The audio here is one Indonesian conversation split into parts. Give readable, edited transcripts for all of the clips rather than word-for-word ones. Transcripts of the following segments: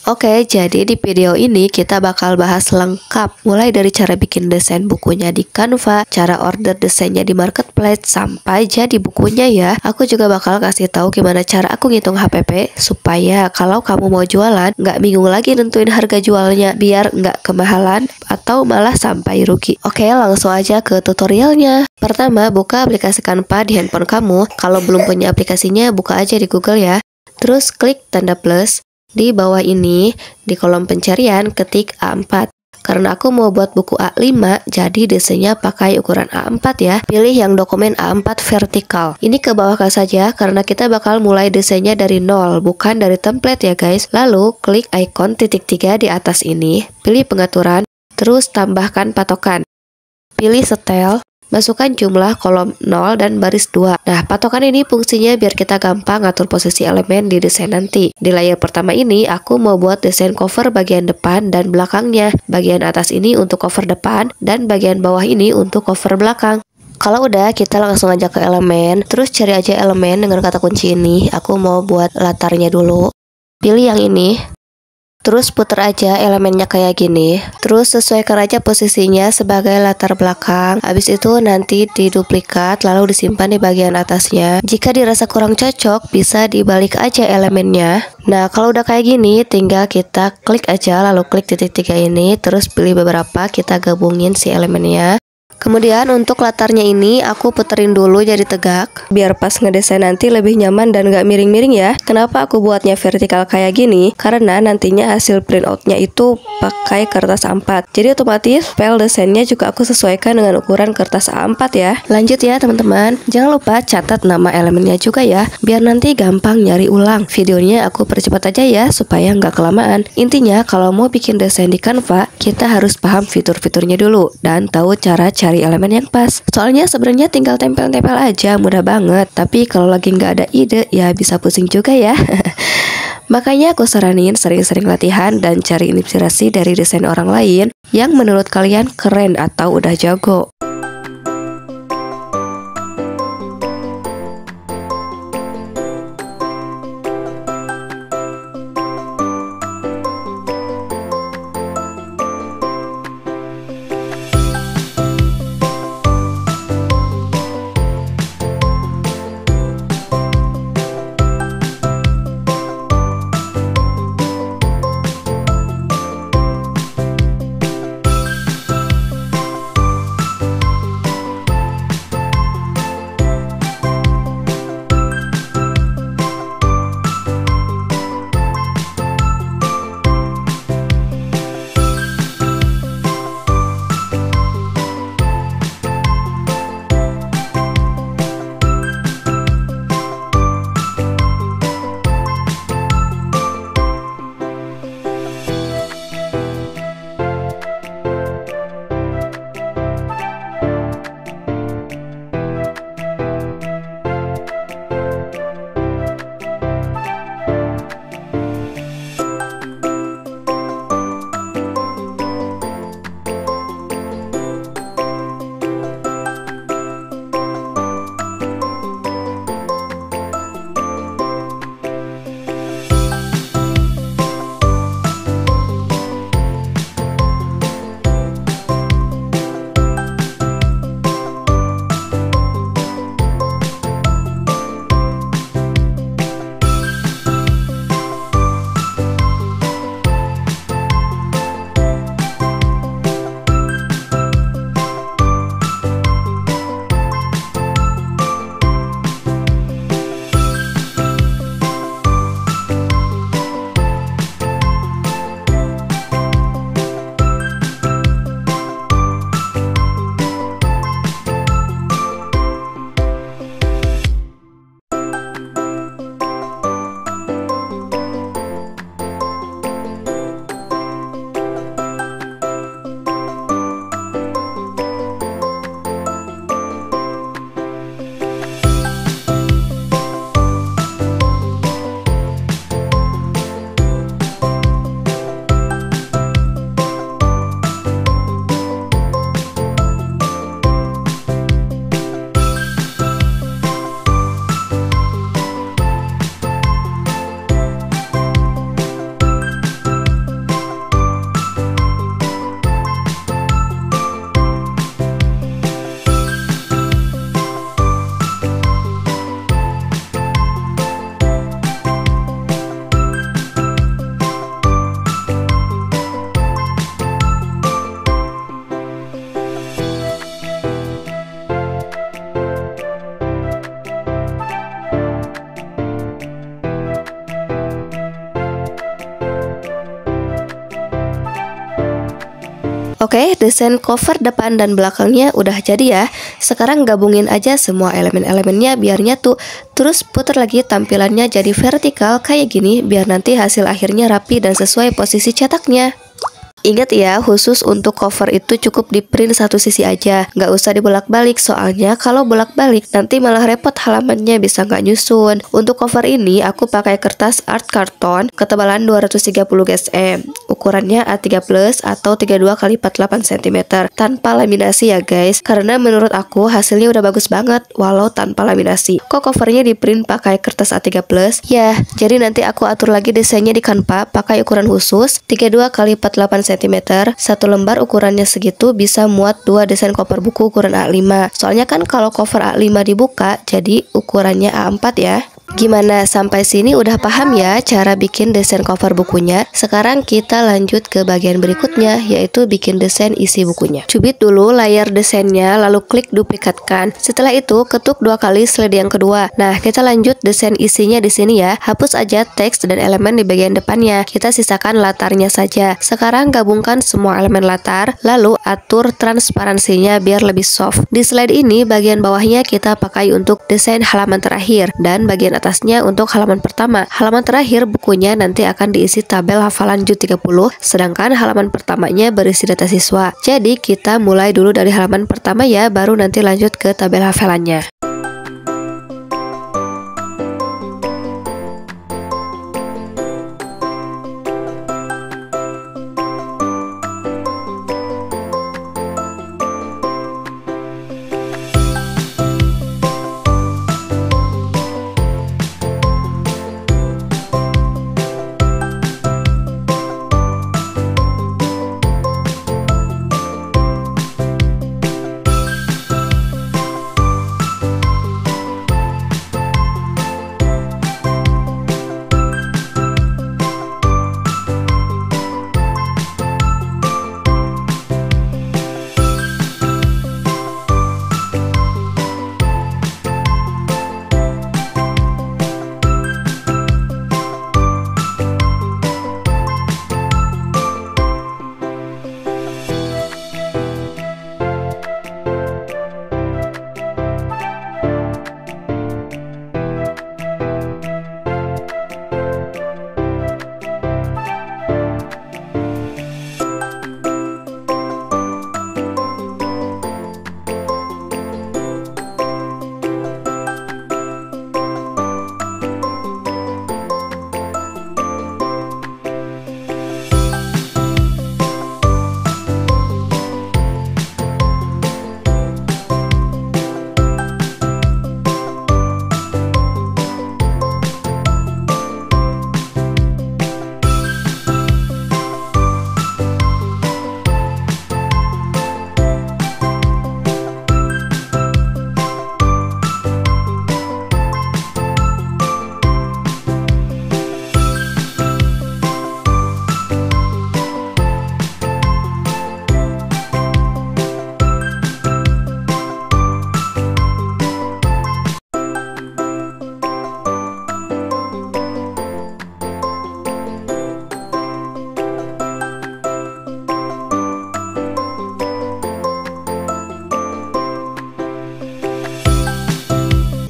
Oke, jadi di video ini kita bakal bahas lengkap, mulai dari cara bikin desain bukunya di Canva, cara order desainnya di marketplace, sampai jadi bukunya ya. Aku juga bakal kasih tahu gimana cara aku ngitung HPP, supaya kalau kamu mau jualan, nggak bingung lagi nentuin harga jualnya, biar nggak kemahalan atau malah sampai rugi. Oke, langsung aja ke tutorialnya. Pertama, buka aplikasi Canva di handphone kamu. Kalau belum punya aplikasinya, buka aja di Google ya. Terus klik tanda plus. Di bawah ini, di kolom pencarian, ketik A4. Karena aku mau buat buku A5, jadi desainnya pakai ukuran A4 ya. Pilih yang dokumen A4 vertikal. Ini ke bawah saja, karena kita bakal mulai desainnya dari nol, bukan dari template ya guys. Lalu, klik icon titik 3 di atas ini. Pilih pengaturan, terus tambahkan patokan. Pilih setel. Masukkan jumlah kolom 0 dan baris 2. Nah, patokan ini fungsinya biar kita gampang ngatur posisi elemen di desain nanti. Di layer pertama ini, aku mau buat desain cover bagian depan dan belakangnya. Bagian atas ini untuk cover depan, dan bagian bawah ini untuk cover belakang. Kalau udah, kita langsung aja ke elemen. Terus cari aja elemen dengan kata kunci ini. Aku mau buat latarnya dulu. Pilih yang ini. Terus puter aja elemennya kayak gini. Terus sesuaikan aja posisinya sebagai latar belakang. Habis itu nanti diduplikat lalu disimpan di bagian atasnya. Jika dirasa kurang cocok, bisa dibalik aja elemennya. Nah, kalau udah kayak gini, tinggal kita klik aja lalu klik titik 3 ini. Terus pilih beberapa, kita gabungin si elemennya. Kemudian untuk latarnya ini aku puterin dulu jadi tegak, biar pas ngedesain nanti lebih nyaman dan gak miring-miring ya. Kenapa aku buatnya vertikal kayak gini? Karena nantinya hasil print outnya itu pakai kertas A4. Jadi otomatis file desainnya juga aku sesuaikan dengan ukuran kertas A4 ya. Lanjut ya teman-teman, jangan lupa catat nama elemennya juga ya, biar nanti gampang nyari ulang. Videonya aku percepat aja ya, supaya nggak kelamaan. Intinya kalau mau bikin desain di Canva, kita harus paham fitur-fiturnya dulu, dan tahu cara cari elemen yang pas. Soalnya sebenarnya tinggal tempel-tempel aja, mudah banget. Tapi kalau lagi nggak ada ide, ya bisa pusing juga ya. Makanya aku saranin sering-sering latihan dan cari inspirasi dari desain orang lain yang menurut kalian keren atau udah jago. Oke, desain cover depan dan belakangnya udah jadi ya. Sekarang gabungin aja semua elemen-elemennya biar nyatu. Terus putar lagi tampilannya jadi vertikal kayak gini biar nanti hasil akhirnya rapi dan sesuai posisi cetaknya. Ingat ya, khusus untuk cover itu cukup di print satu sisi aja, nggak usah dibolak-balik, soalnya kalau bolak-balik nanti malah repot halamannya, bisa nggak nyusun. Untuk cover ini aku pakai kertas art karton ketebalan 230 GSM, ukurannya A3+ atau 32 x 48 cm, tanpa laminasi ya guys, karena menurut aku hasilnya udah bagus banget walau tanpa laminasi. Kok covernya di print pakai kertas A3+? Ya, jadi nanti aku atur lagi desainnya di Canva pakai ukuran khusus 32 x 48 cm. Satu lembar ukurannya segitu bisa muat 2 desain cover buku ukuran A5. Soalnya kan kalau cover A5 dibuka jadi ukurannya A4 ya. Gimana, sampai sini udah paham ya cara bikin desain cover bukunya? Sekarang kita lanjut ke bagian berikutnya, yaitu bikin desain isi bukunya. Cubit dulu layar desainnya, lalu klik duplikatkan. Setelah itu ketuk 2 kali slide yang kedua. Nah, kita lanjut desain isinya di sini ya. Hapus aja teks dan elemen di bagian depannya. Kita sisakan latarnya saja. Sekarang gabungkan semua elemen latar, lalu atur transparansinya biar lebih soft. Di slide ini bagian bawahnya kita pakai untuk desain halaman terakhir dan bagian atasnya untuk halaman pertama. Halaman terakhir bukunya nanti akan diisi tabel hafalan JUT 30, sedangkan halaman pertamanya berisi data siswa. Jadi kita mulai dulu dari halaman pertama ya, baru nanti lanjut ke tabel hafalannya.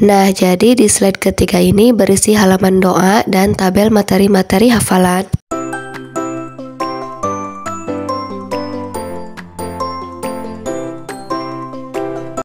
Nah, jadi di slide ketiga ini berisi halaman doa dan tabel materi-materi hafalan.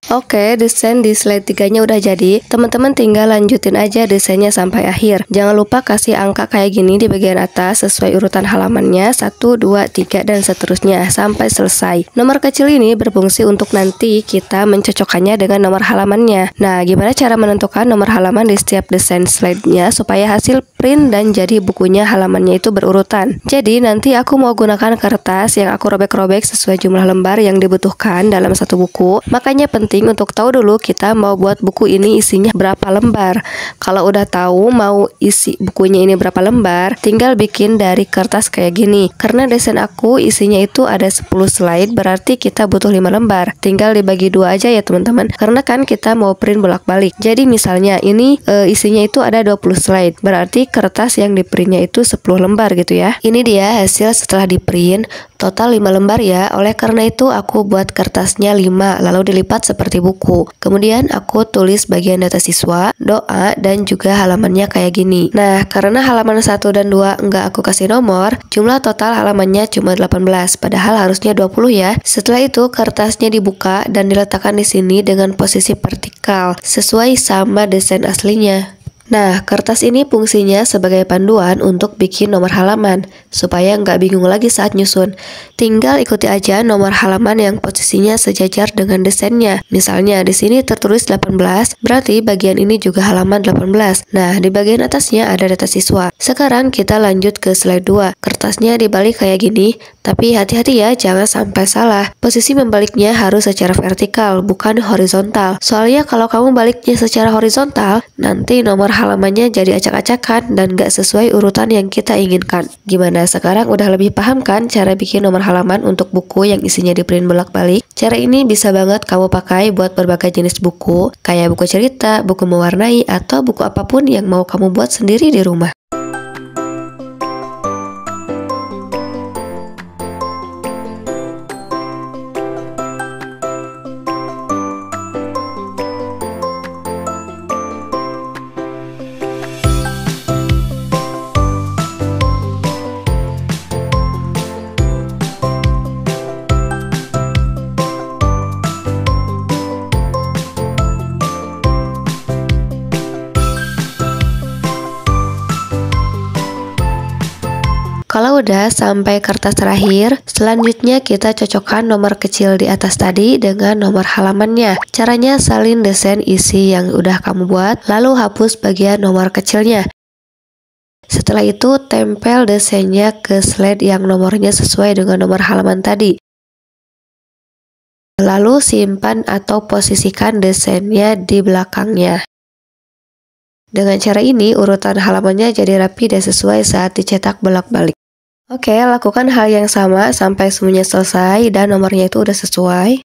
Oke, desain di slide 3-nya udah jadi. Teman-teman tinggal lanjutin aja desainnya sampai akhir. Jangan lupa kasih angka kayak gini di bagian atas sesuai urutan halamannya 1, 2, 3 dan seterusnya sampai selesai. Nomor kecil ini berfungsi untuk nanti kita mencocokkannya dengan nomor halamannya. Nah, gimana cara menentukan nomor halaman di setiap desain slide-nya supaya hasil print dan jadi bukunya halamannya itu berurutan. Jadi nanti aku mau gunakan kertas yang aku robek-robek sesuai jumlah lembar yang dibutuhkan dalam satu buku. Makanya penting untuk tahu dulu kita mau buat buku ini isinya berapa lembar. Kalau udah tahu mau isi bukunya ini berapa lembar, tinggal bikin dari kertas kayak gini. Karena desain aku isinya itu ada 10 slide, berarti kita butuh 5 lembar. Tinggal dibagi 2 aja ya teman-teman. Karena kan kita mau print bolak-balik. Jadi misalnya ini isinya itu ada 20 slide, berarti kertas yang di printnya itu 10 lembar gitu ya. Ini dia hasil setelah di print. total 5 lembar ya. Oleh karena itu aku buat kertasnya 5 lalu dilipat seperti buku. Kemudian aku tulis bagian data siswa, doa, dan juga halamannya kayak gini. Nah, karena halaman 1 dan 2 enggak aku kasih nomor, jumlah total halamannya cuma 18, padahal harusnya 20 ya. Setelah itu kertasnya dibuka dan diletakkan di sini dengan posisi vertikal sesuai sama desain aslinya. Nah, kertas ini fungsinya sebagai panduan untuk bikin nomor halaman, supaya nggak bingung lagi saat nyusun. Tinggal ikuti aja nomor halaman yang posisinya sejajar dengan desainnya. Misalnya di sini tertulis 18, berarti bagian ini juga halaman 18. Nah, di bagian atasnya ada data siswa. Sekarang kita lanjut ke slide 2. Kertasnya dibalik kayak gini, tapi hati-hati ya, jangan sampai salah. Posisi membaliknya harus secara vertikal, bukan horizontal. Soalnya kalau kamu baliknya secara horizontal, nanti nomor halamannya jadi acak-acakan dan gak sesuai urutan yang kita inginkan. Gimana, sekarang udah lebih paham kan cara bikin nomor halaman untuk buku yang isinya di print bolak-balik? Cara ini bisa banget kamu pakai buat berbagai jenis buku, kayak buku cerita, buku mewarnai, atau buku apapun yang mau kamu buat sendiri di rumah. Kalau udah sampai kertas terakhir, selanjutnya kita cocokkan nomor kecil di atas tadi dengan nomor halamannya. Caranya salin desain isi yang udah kamu buat, lalu hapus bagian nomor kecilnya. Setelah itu, tempel desainnya ke slide yang nomornya sesuai dengan nomor halaman tadi. Lalu simpan atau posisikan desainnya di belakangnya. Dengan cara ini, urutan halamannya jadi rapi dan sesuai saat dicetak bolak-balik. Oke, lakukan hal yang sama sampai semuanya selesai dan nomornya itu udah sesuai.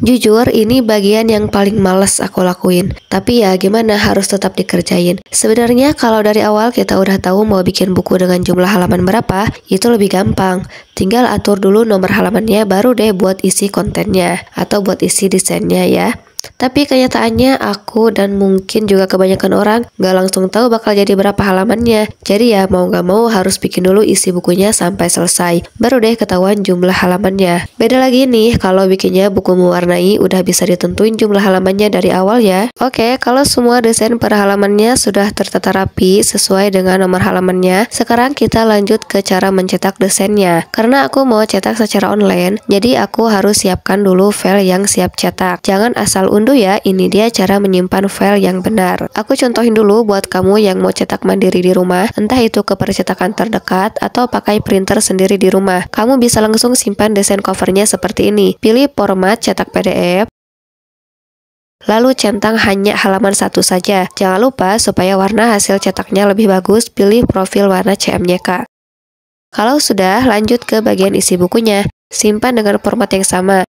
Jujur, ini bagian yang paling males aku lakuin. Tapi ya gimana, harus tetap dikerjain. Sebenarnya kalau dari awal kita udah tahu mau bikin buku dengan jumlah halaman berapa, itu lebih gampang. Tinggal atur dulu nomor halamannya, baru deh buat isi kontennya atau buat isi desainnya ya. Tapi kenyataannya aku dan mungkin juga kebanyakan orang gak langsung tahu bakal jadi berapa halamannya. Jadi ya mau gak mau harus bikin dulu isi bukunya sampai selesai, baru deh ketahuan jumlah halamannya. Beda lagi nih kalau bikinnya buku mewarnai, udah bisa ditentuin jumlah halamannya dari awal ya. Oke, kalau semua desain per halamannya sudah tertata rapi sesuai dengan nomor halamannya, sekarang kita lanjut ke cara mencetak desainnya. Karena aku mau cetak secara online, jadi aku harus siapkan dulu file yang siap cetak. Jangan asal unduh ya, ini dia cara menyimpan file yang benar. Aku contohin dulu buat kamu yang mau cetak mandiri di rumah, entah itu ke percetakan terdekat atau pakai printer sendiri di rumah. Kamu bisa langsung simpan desain covernya seperti ini. Pilih format cetak PDF, lalu centang hanya halaman 1 saja. Jangan lupa supaya warna hasil cetaknya lebih bagus, pilih profil warna CMYK. Kalau sudah, lanjut ke bagian isi bukunya. Simpan dengan format yang sama,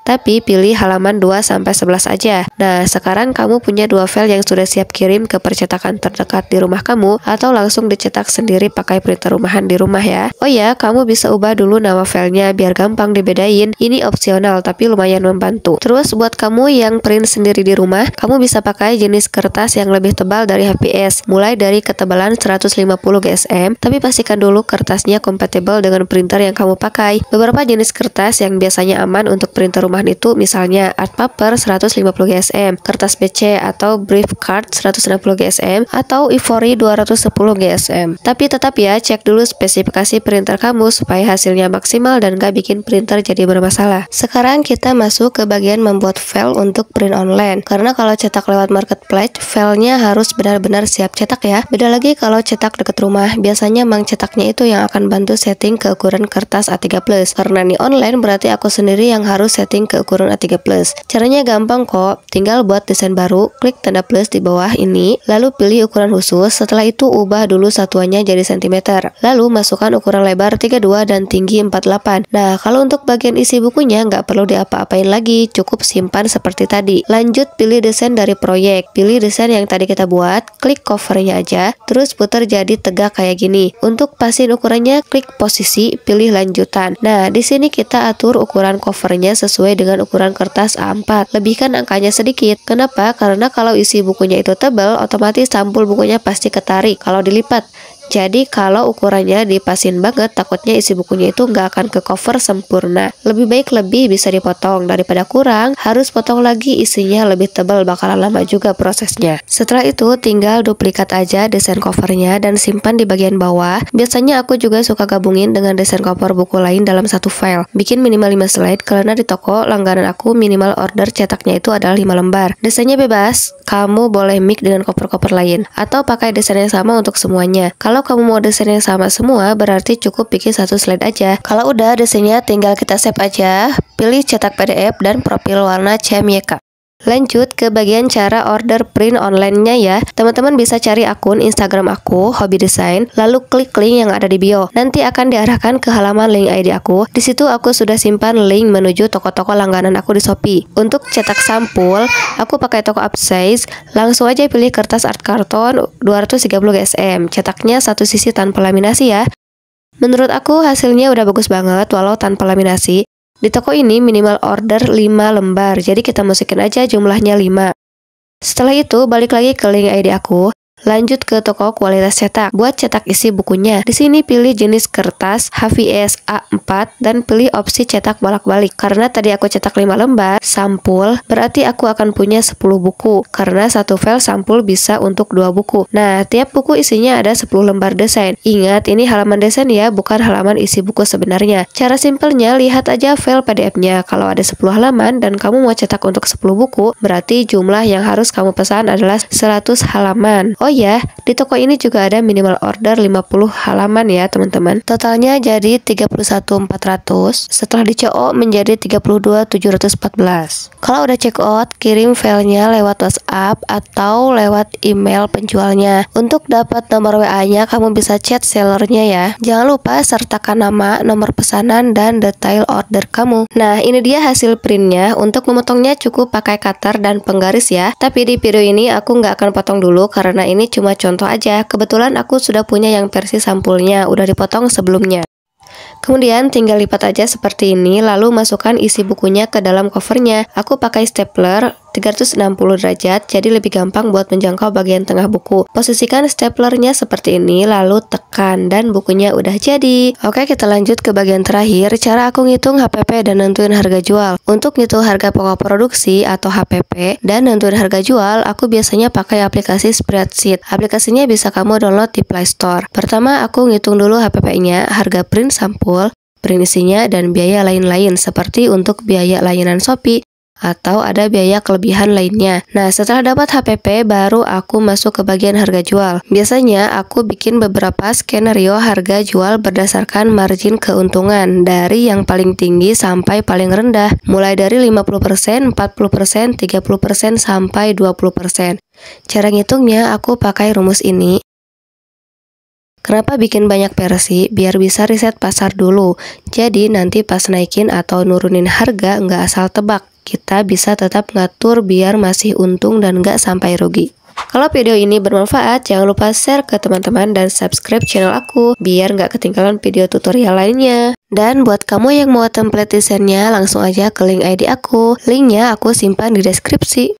tapi pilih halaman 2-11 aja. Nah, sekarang kamu punya 2 file yang sudah siap kirim ke percetakan terdekat di rumah kamu, atau langsung dicetak sendiri pakai printer rumahan di rumah ya. Oh ya, kamu bisa ubah dulu nama filenya biar gampang dibedain. Ini opsional tapi lumayan membantu. Terus buat kamu yang print sendiri di rumah, kamu bisa pakai jenis kertas yang lebih tebal dari HPS, mulai dari ketebalan 150 GSM, tapi pastikan dulu kertasnya kompatibel dengan printer yang kamu pakai. Beberapa jenis kertas yang biasanya aman untuk printer rumahan itu misalnya art paper 150 GSM, kertas BC atau brief card 160 GSM, atau ivory 210 GSM. Tapi tetap ya, cek dulu spesifikasi printer kamu supaya hasilnya maksimal dan gak bikin printer jadi bermasalah. Sekarang kita masuk ke bagian membuat file untuk print online. Karena kalau cetak lewat marketplace, filenya harus benar-benar siap cetak ya. Beda lagi kalau cetak dekat rumah, biasanya mang cetaknya itu yang akan bantu setting ke ukuran kertas A3+. Karena nih online, berarti aku sendiri yang harus setting link ke ukuran A3+. Caranya gampang kok, tinggal buat desain baru, klik tanda plus di bawah ini, lalu pilih ukuran khusus, setelah itu ubah dulu satuannya jadi cm. Lalu masukkan ukuran lebar 32 dan tinggi 48. Nah, kalau untuk bagian isi bukunya nggak perlu diapa-apain lagi, cukup simpan seperti tadi. Lanjut pilih desain dari proyek, pilih desain yang tadi kita buat, klik covernya aja, terus putar jadi tegak kayak gini. Untuk pasin ukurannya, klik posisi, pilih lanjutan. Nah, di sini kita atur ukuran covernya sesuai dengan ukuran kertas A4. Lebihkan angkanya sedikit. Kenapa? Karena kalau isi bukunya itu tebal, otomatis sampul bukunya pasti ketarik kalau dilipat. Jadi kalau ukurannya dipasin banget, takutnya isi bukunya itu nggak akan ke cover sempurna. Lebih baik lebih bisa dipotong daripada kurang, harus potong lagi isinya lebih tebal, bakalan lama juga prosesnya. Setelah itu tinggal duplikat aja desain covernya dan simpan di bagian bawah. Biasanya aku juga suka gabungin dengan desain cover buku lain dalam satu file. Bikin minimal 5 slide karena di toko langganan aku minimal order cetaknya itu adalah 5 lembar. Desainnya bebas, kamu boleh mix dengan cover-cover lain atau pakai desain yang sama untuk semuanya. Kalau kamu mau desain yang sama semua, berarti cukup bikin satu slide aja. Kalau udah desainnya tinggal kita save aja, pilih cetak PDF dan profil warna CMYK. Lanjut ke bagian cara order print online-nya ya. Teman-teman bisa cari akun Instagram aku, Hobi Desain, lalu klik link yang ada di bio. Nanti akan diarahkan ke halaman link ID aku. Di situ aku sudah simpan link menuju toko-toko langganan aku di Shopee. Untuk cetak sampul, aku pakai toko Upsize. Langsung aja pilih kertas art karton 230 GSM. Cetaknya satu sisi tanpa laminasi ya. Menurut aku hasilnya udah bagus banget walau tanpa laminasi. Di toko ini minimal order 5 lembar, jadi kita masukin aja jumlahnya 5. Setelah itu balik lagi ke link ID aku. Lanjut ke toko kualitas cetak. Buat cetak isi bukunya, di sini pilih jenis kertas HVS A4 dan pilih opsi cetak bolak-balik. Karena tadi aku cetak 5 lembar sampul, berarti aku akan punya 10 buku. Karena satu file sampul bisa untuk 2 buku. Nah, tiap buku isinya ada 10 lembar desain. Ingat, ini halaman desain ya, bukan halaman isi buku sebenarnya. Cara simpelnya, lihat aja file PDF-nya. Kalau ada 10 halaman dan kamu mau cetak untuk 10 buku, berarti jumlah yang harus kamu pesan adalah 100 halaman. Oh ya, di toko ini juga ada minimal order 50 halaman ya teman-teman. Totalnya jadi 31.400. Setelah di CO menjadi 32.714. Kalau udah check out, kirim filenya lewat WhatsApp atau lewat email penjualnya. Untuk dapat nomor WA-nya kamu bisa chat sellernya ya. Jangan lupa sertakan nama, nomor pesanan, dan detail order kamu. Nah, ini dia hasil printnya. Untuk memotongnya cukup pakai cutter dan penggaris ya. Tapi di video ini aku nggak akan potong dulu karena ini cuma contoh aja. Kebetulan aku sudah punya yang versi sampulnya, udah dipotong sebelumnya. Kemudian tinggal lipat aja seperti ini, lalu masukkan isi bukunya ke dalam covernya. Aku pakai stapler 360 derajat, jadi lebih gampang buat menjangkau bagian tengah buku. Posisikan staplernya seperti ini, lalu tekan, dan bukunya udah jadi. Oke, kita lanjut ke bagian terakhir, cara aku ngitung HPP dan nentuin harga jual. Untuk ngitung harga pokok produksi atau HPP dan nentuin harga jual, aku biasanya pakai aplikasi spreadsheet. Aplikasinya bisa kamu download di Play Store. Pertama, aku ngitung dulu HPP-nya, harga print sampul, print isinya, dan biaya lain-lain seperti untuk biaya layanan Shopee atau ada biaya kelebihan lainnya. Nah, setelah dapat HPP, baru aku masuk ke bagian harga jual. Biasanya aku bikin beberapa skenario harga jual berdasarkan margin keuntungan dari yang paling tinggi sampai paling rendah, mulai dari 50%, 40%, 30%, sampai 20%. Cara ngitungnya aku pakai rumus ini. Kenapa bikin banyak versi? Biar bisa riset pasar dulu. Jadi nanti pas naikin atau nurunin harga nggak asal tebak. Kita bisa tetap ngatur biar masih untung dan nggak sampai rugi. Kalau video ini bermanfaat, jangan lupa share ke teman-teman dan subscribe channel aku biar nggak ketinggalan video tutorial lainnya. Dan buat kamu yang mau template desainnya, langsung aja ke link ID aku. Linknya aku simpan di deskripsi.